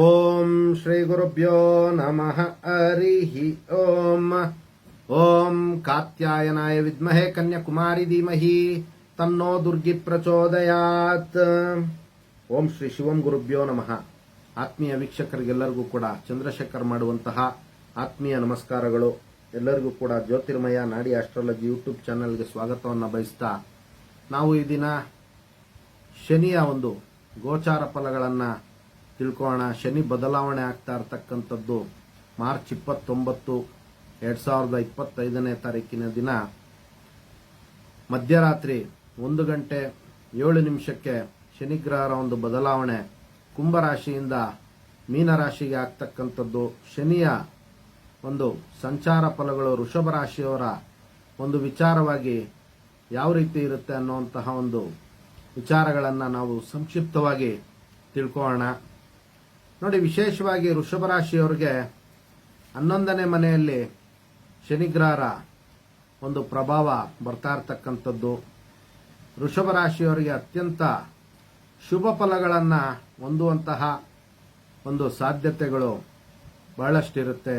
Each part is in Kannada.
ಓಂ ಶ್ರೀ ಗುರುಭ್ಯೋ ನಮಃ ಹರಿಃ ಓಂ ಓಂ ಕಾತ್ಯಾಯನಾಯ ವಿದ್ಮಹೇ ಕನ್ಯಾಕುಮಾರಿ ಧೀಮಹಿ ತನ್ನೋ ದುರ್ಗಿ ಪ್ರಚೋದಯಾತ್. ಓಂ ಶ್ರೀ ಶಿವಂ ಗುರುಭ್ಯೋ ನಮಃ. ಆತ್ಮೀಯ ವೀಕ್ಷಕರಿಗೆಲ್ಲರಿಗೂ ಕೂಡ ಚಂದ್ರಶೇಖರ್ ಮಾಡುವಂತಹ ಆತ್ಮೀಯ ನಮಸ್ಕಾರಗಳು. ಎಲ್ಲರಿಗೂ ಕೂಡ ಜ್ಯೋತಿರ್ಮಯ ನಾಡಿ ಆಸ್ಟ್ರಾಲಜಿ ಯೂಟ್ಯೂಬ್ ಚಾನೆಲ್ಗೆ ಸ್ವಾಗತವನ್ನು ಬಯಸ್ತಾ, ನಾವು ಈ ದಿನ ಶನಿಯ ಒಂದು ಗೋಚಾರ ಫಲಗಳನ್ನು ತಿಳ್ಕೊಳ್ಳೋಣ. ಶನಿ ಬದಲಾವಣೆ ಆಗ್ತಾ ಇರತಕ್ಕಂಥದ್ದು ಮಾರ್ಚ್ 29, 2025ನೇ ತಾರೀಕಿನ ದಿನ ಮಧ್ಯರಾತ್ರಿ 1:07 ಶನಿಗ್ರಹರ ಒಂದು ಬದಲಾವಣೆ ಕುಂಭರಾಶಿಯಿಂದ ಮೀನರಾಶಿಗೆ ಆಗ್ತಕ್ಕಂಥದ್ದು. ಶನಿಯ ಒಂದು ಸಂಚಾರ ಫಲಗಳು ವೃಷಭ ರಾಶಿಯವರ ಒಂದು ವಿಚಾರವಾಗಿ ಯಾವ ರೀತಿ ಇರುತ್ತೆ ಅನ್ನುವಂತಹ ಒಂದು ವಿಚಾರಗಳನ್ನು ನಾವು ಸಂಕ್ಷಿಪ್ತವಾಗಿ ತಿಳ್ಕೊಳ್ಳೋಣ. ನೋಡಿ, ವಿಶೇಷವಾಗಿ ವೃಷಭ ರಾಶಿಯವರಿಗೆ 11ನೇ ಮನೆಯಲ್ಲಿ ಶನಿಗ್ರಹರ ಒಂದು ಪ್ರಭಾವ ಬರ್ತಾ ಇರತಕ್ಕಂಥದ್ದು. ವೃಷಭ ರಾಶಿಯವರಿಗೆ ಅತ್ಯಂತ ಶುಭ ಫಲಗಳನ್ನು ಹೊಂದುವಂತಹ ಒಂದು ಸಾಧ್ಯತೆಗಳು ಬಹಳಷ್ಟಿರುತ್ತೆ.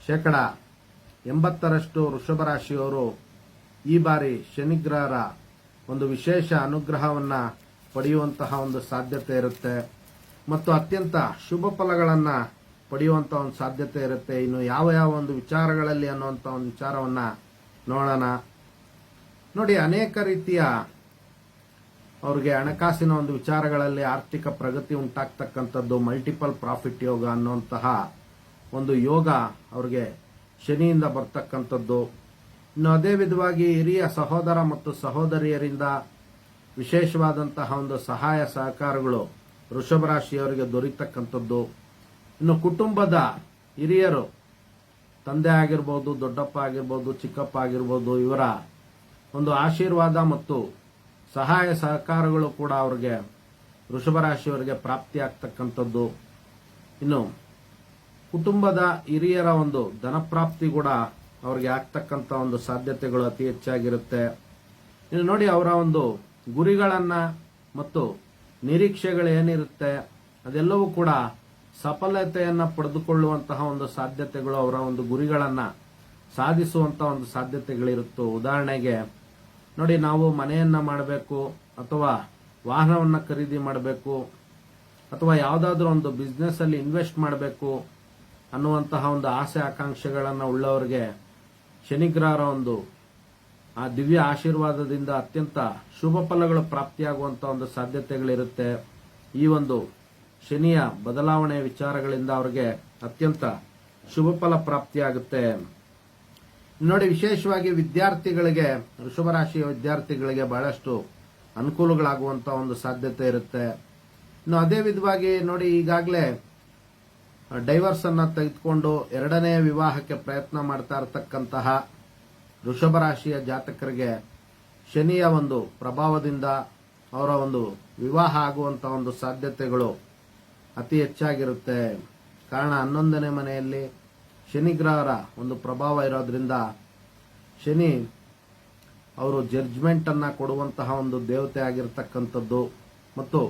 80% ವೃಷಭ ರಾಶಿಯವರು ಈ ಬಾರಿ ಶನಿಗ್ರಹರ ಒಂದು ವಿಶೇಷ ಅನುಗ್ರಹವನ್ನು ಪಡೆಯುವಂತಹ ಒಂದು ಸಾಧ್ಯತೆ ಇರುತ್ತೆ ಮತ್ತು ಅತ್ಯಂತ ಶುಭ ಫಲಗಳನ್ನು ಪಡೆಯುವಂತಹ ಒಂದು ಸಾಧ್ಯತೆ ಇರುತ್ತೆ. ಇನ್ನು ಯಾವ ಯಾವ ಒಂದು ವಿಚಾರಗಳಲ್ಲಿ ಅನ್ನುವಂಥ ಒಂದು ವಿಚಾರವನ್ನು ನೋಡೋಣ. ನೋಡಿ, ಅನೇಕ ರೀತಿಯ ಅವ್ರಿಗೆ ಹಣಕಾಸಿನ ಒಂದು ವಿಚಾರಗಳಲ್ಲಿ ಆರ್ಥಿಕ ಪ್ರಗತಿ ಉಂಟಾಗ್ತಕ್ಕಂಥದ್ದು, ಮಲ್ಟಿಪಲ್ ಪ್ರಾಫಿಟ್ ಯೋಗ ಅನ್ನುವಂತಹ ಒಂದು ಯೋಗ ಅವ್ರಿಗೆ ಶನಿಯಿಂದ ಬರ್ತಕ್ಕಂಥದ್ದು. ಇನ್ನು ಅದೇ ವಿಧವಾಗಿ ಹಿರಿಯ ಸಹೋದರ ಮತ್ತು ಸಹೋದರಿಯರಿಂದ ವಿಶೇಷವಾದಂತಹ ಒಂದು ಸಹಾಯ ಸಹಕಾರಗಳು ವೃಷಭ ರಾಶಿಯವರಿಗೆ ದೊರೀತಕ್ಕಂಥದ್ದು. ಇನ್ನು ಕುಟುಂಬದ ಹಿರಿಯರು, ತಂದೆ ಆಗಿರ್ಬೋದು, ದೊಡ್ಡಪ್ಪ ಆಗಿರ್ಬೋದು, ಚಿಕ್ಕಪ್ಪ ಆಗಿರ್ಬೋದು, ಇವರ ಒಂದು ಆಶೀರ್ವಾದ ಮತ್ತು ಸಹಾಯ ಸಹಕಾರಗಳು ಕೂಡ ಅವ್ರಿಗೆ ವೃಷಭ ರಾಶಿಯವರಿಗೆ ಪ್ರಾಪ್ತಿಯಾಗ್ತಕ್ಕಂಥದ್ದು. ಇನ್ನು ಕುಟುಂಬದ ಹಿರಿಯರ ಒಂದು ಧನಪ್ರಾಪ್ತಿ ಕೂಡ ಅವ್ರಿಗೆ ಆಗ್ತಕ್ಕಂಥ ಒಂದು ಸಾಧ್ಯತೆಗಳು ಅತಿ ಹೆಚ್ಚಾಗಿರುತ್ತೆ. ಇನ್ನು ನೋಡಿ, ಅವರ ಒಂದು ಗುರಿಗಳನ್ನ ಮತ್ತು ನಿರೀಕ್ಷೆಗಳು ಏನಿರುತ್ತೆ ಅದೆಲ್ಲವೂ ಕೂಡ ಸಫಲತೆಯನ್ನ ಪಡೆದುಕೊಳ್ಳುವಂತಹ ಒಂದು ಸಾಧ್ಯತೆಗಳು, ಅವರ ಒಂದು ಗುರಿಗಳನ್ನ ಸಾಧಿಸುವಂತಹ ಒಂದು ಸಾಧ್ಯತೆಗಳಿರುತ್ತೆ. ಉದಾಹರಣೆಗೆ ನೋಡಿ, ನಾವು ಮನೆಯನ್ನ ಮಾಡಬೇಕು ಅಥವಾ ವಾಹನವನ್ನ ಖರೀದಿ ಮಾಡಬೇಕು ಅಥವಾ ಯಾವುದಾದ್ರೂ ಒಂದು ಬಿಸ್ನೆಸ್ ಅಲ್ಲಿ ಇನ್ವೆಸ್ಟ್ ಮಾಡಬೇಕು ಅನ್ನುವಂತಹ ಒಂದು ಆಸೆ ಆಕಾಂಕ್ಷೆಗಳನ್ನು ಉಳ್ಳವರಿಗೆ ಶನಿಗ್ರಹರ ಒಂದು ಆ ದಿವ್ಯ ಆಶೀರ್ವಾದದಿಂದ ಅತ್ಯಂತ ಶುಭ ಫಲಗಳು ಪ್ರಾಪ್ತಿಯಾಗುವಂತಹ ಒಂದು ಸಾಧ್ಯತೆಗಳಿರುತ್ತೆ. ಈ ಒಂದು ಶನಿಯ ಬದಲಾವಣೆ ವಿಚಾರಗಳಿಂದ ಅವರಿಗೆ ಅತ್ಯಂತ ಶುಭ ಫಲ ಪ್ರಾಪ್ತಿಯಾಗುತ್ತೆ. ನೋಡಿ, ವಿಶೇಷವಾಗಿ ವಿದ್ಯಾರ್ಥಿಗಳಿಗೆ, ವೃಷಭ ರಾಶಿಯ ವಿದ್ಯಾರ್ಥಿಗಳಿಗೆ ಬಹಳಷ್ಟು ಅನುಕೂಲಗಳಾಗುವಂತಹ ಒಂದು ಸಾಧ್ಯತೆ ಇರುತ್ತೆ. ಇನ್ನು ಅದೇ ವಿಧವಾಗಿ ನೋಡಿ, ಈಗಾಗಲೇ ಡೈವರ್ಸ್ ಅನ್ನ ತೆಗೆದುಕೊಂಡು ಎರಡನೇ ವಿವಾಹಕ್ಕೆ ಪ್ರಯತ್ನ ಮಾಡ್ತಾ ಇರತಕ್ಕಂತಹ ವೃಷಭ ರಾಶಿಯ ಜಾತಕರಿಗೆ ಶನಿಯ ಒಂದು ಪ್ರಭಾವದಿಂದ ಅವರ ಒಂದು ವಿವಾಹ ಆಗುವಂತಹ ಒಂದು ಸಾಧ್ಯತೆಗಳು ಅತಿ ಹೆಚ್ಚಾಗಿರುತ್ತೆ. ಕಾರಣ 11ನೇ ಮನೆಯಲ್ಲಿ ಶನಿಗ್ರಹರ ಒಂದು ಪ್ರಭಾವ ಇರೋದ್ರಿಂದ ಶನಿ ಅವರು ಜಡ್ಜ್ಮೆಂಟ್ ಅನ್ನ ಕೊಡುವಂತಹ ಒಂದು ದೇವತೆ ಆಗಿರತಕ್ಕಂಥದ್ದು ಮತ್ತು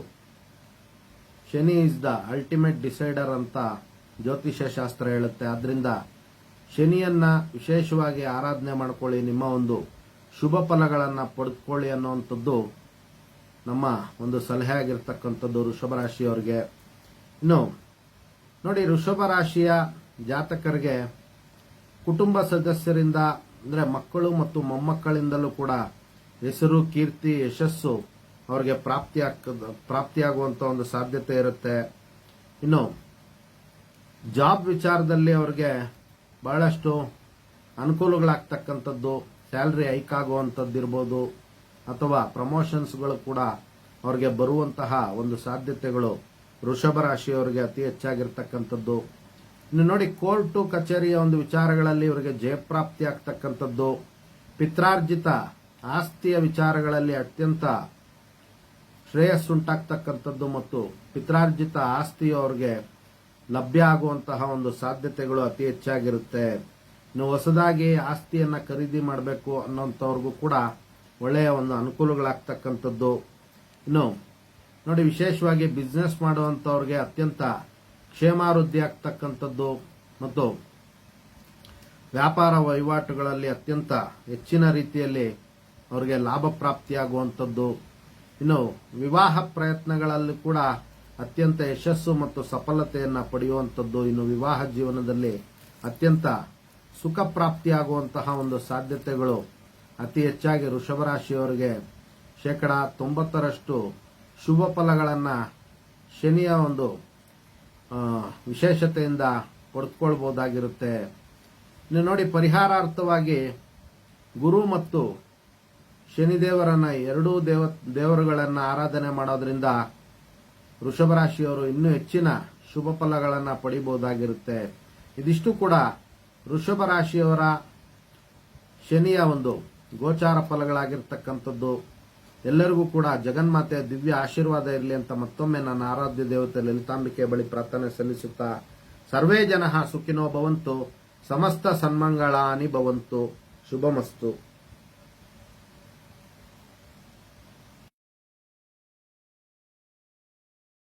Shani is the ultimate decider ಅಂತ ಜ್ಯೋತಿಷ್ಯ ಶಾಸ್ತ್ರ ಹೇಳುತ್ತೆ. ಆದ್ರಿಂದ ಶನಿಯನ್ನ ವಿಶೇಷವಾಗಿ ಆರಾಧನೆ ಮಾಡ್ಕೊಳ್ಳಿ, ನಿಮ್ಮ ಒಂದು ಶುಭ ಫಲಗಳನ್ನು ಪಡೆದುಕೊಳ್ಳಿ ಅನ್ನುವಂಥದ್ದು ನಮ್ಮ ಒಂದು ಸಲಹೆ ಆಗಿರ್ತಕ್ಕಂಥದ್ದು ವೃಷಭ ರಾಶಿಯವರಿಗೆ. ಇನ್ನು ನೋಡಿ, ವೃಷಭ ರಾಶಿಯ ಜಾತಕರಿಗೆ ಕುಟುಂಬ ಸದಸ್ಯರಿಂದ ಅಂದ್ರೆ ಮಕ್ಕಳು ಮತ್ತು ಮೊಮ್ಮಕ್ಕಳಿಂದಲೂ ಕೂಡ ಹೆಸರು, ಕೀರ್ತಿ, ಯಶಸ್ಸು ಅವರಿಗೆ ಪ್ರಾಪ್ತಿಯಾಗುವಂತ ಒಂದು ಸಾಧ್ಯತೆ ಇರುತ್ತೆ. ಇನ್ನು ಜಾಬ್ ವಿಚಾರದಲ್ಲಿ ಅವರಿಗೆ ಬಹಳಷ್ಟು ಅನುಕೂಲಗಳಾಗ್ತಕ್ಕಂಥದ್ದು, ಸ್ಯಾಲರಿ ಹೈಕ್ ಆಗುವಂಥದ್ದಿರ್ಬೋದು ಅಥವಾ ಪ್ರಮೋಷನ್ಸ್ಗಳು ಕೂಡ ಅವರಿಗೆ ಬರುವಂತಹ ಒಂದು ಸಾಧ್ಯತೆಗಳು ವೃಷಭ ರಾಶಿಯವರಿಗೆ ಅತಿ ಹೆಚ್ಚಾಗಿರ್ತಕ್ಕಂಥದ್ದು. ಇನ್ನು ನೋಡಿ, ಕೋರ್ಟು ಕಚೇರಿಯ ಒಂದು ವಿಚಾರಗಳಲ್ಲಿ ಇವರಿಗೆ ಜಯಪ್ರಾಪ್ತಿ ಆಗ್ತಕ್ಕಂಥದ್ದು, ಪಿತ್ರಾರ್ಜಿತ ಆಸ್ತಿಯ ವಿಚಾರಗಳಲ್ಲಿ ಅತ್ಯಂತ ಶ್ರೇಯಸ್ಸುಂಟಾಗ್ತಕ್ಕಂಥದ್ದು ಮತ್ತು ಪಿತ್ರಾರ್ಜಿತ ಆಸ್ತಿಯು ಅವರಿಗೆ ಲಭ್ಯ ಆಗುವಂತಹ ಒಂದು ಸಾಧ್ಯತೆಗಳು ಅತಿ ಹೆಚ್ಚಾಗಿರುತ್ತೆ. ಇನ್ನು ಹೊಸದಾಗಿ ಆಸ್ತಿಯನ್ನ ಖರೀದಿ ಮಾಡಬೇಕು ಅನ್ನೋಂಥವ್ರಿಗೂ ಕೂಡ ಒಳ್ಳೆಯ ಒಂದು ಅನುಕೂಲಗಳಾಗ್ತಕ್ಕಂಥದ್ದು. ಇನ್ನು ನೋಡಿ, ವಿಶೇಷವಾಗಿ ಬಿಸ್ನೆಸ್ ಮಾಡುವಂತವ್ರಿಗೆ ಅತ್ಯಂತ ಕ್ಷೇಮಾವೃದ್ಧಿ ಆಗ್ತಕ್ಕಂಥದ್ದು ಮತ್ತು ವ್ಯಾಪಾರ ವಹಿವಾಟುಗಳಲ್ಲಿ ಅತ್ಯಂತ ಹೆಚ್ಚಿನ ರೀತಿಯಲ್ಲಿ ಅವರಿಗೆ ಲಾಭ ಪ್ರಾಪ್ತಿಯಾಗುವಂಥದ್ದು. ಇನ್ನು ವಿವಾಹ ಪ್ರಯತ್ನಗಳಲ್ಲಿ ಕೂಡ ಅತ್ಯಂತ ಯಶಸ್ಸು ಮತ್ತು ಸಫಲತೆಯನ್ನು ಪಡೆಯುವಂಥದ್ದು. ಇನ್ನು ವಿವಾಹ ಜೀವನದಲ್ಲಿ ಅತ್ಯಂತ ಸುಖ ಪ್ರಾಪ್ತಿಯಾಗುವಂತಹ ಒಂದು ಸಾಧ್ಯತೆಗಳು ಅತಿ ಹೆಚ್ಚಾಗಿ ವೃಷಭ ರಾಶಿಯವರಿಗೆ 90% ಶುಭ ಫಲಗಳನ್ನು ಶನಿಯ ಒಂದು ವಿಶೇಷತೆಯಿಂದ ಪಡೆದುಕೊಳ್ಬಹುದಾಗಿರುತ್ತೆ. ಇನ್ನು ನೋಡಿ, ಪರಿಹಾರಾರ್ಥವಾಗಿ ಗುರು ಮತ್ತು ಶನಿದೇವರನ್ನ ಎರಡೂ ದೇವರುಗಳನ್ನು ಆರಾಧನೆ ಮಾಡೋದ್ರಿಂದ ವೃಷಭ ರಾಶಿಯವರು ಇನ್ನೂ ಹೆಚ್ಚಿನ ಶುಭ ಫಲಗಳನ್ನು ಪಡಿಬಹುದಾಗಿರುತ್ತೆ. ಇದಿಷ್ಟು ಕೂಡ ವೃಷಭ ರಾಶಿಯವರ ಶನಿಯ ಒಂದು ಗೋಚಾರ ಫಲಗಳಾಗಿರ್ತಕ್ಕಂಥದ್ದು. ಎಲ್ಲರಿಗೂ ಕೂಡ ಜಗನ್ಮಾತೆಯ ದಿವ್ಯ ಆಶೀರ್ವಾದ ಇರಲಿ ಅಂತ ಮತ್ತೊಮ್ಮೆ ನನ್ನ ಆರಾಧ್ಯ ದೇವತೆ ಲಲಿತಾಂಬಿಕೆ ಬಳಿ ಪ್ರಾರ್ಥನೆ ಸಲ್ಲಿಸುತ್ತಾ, ಸರ್ವೇ ಜನಃ ಸುಖಿನೋ ಭವಂತು, ಸಮಸ್ತ ಸನ್ಮಂಗಳಾನಿ ಭವಂತು, ಶುಭಮಸ್ತು.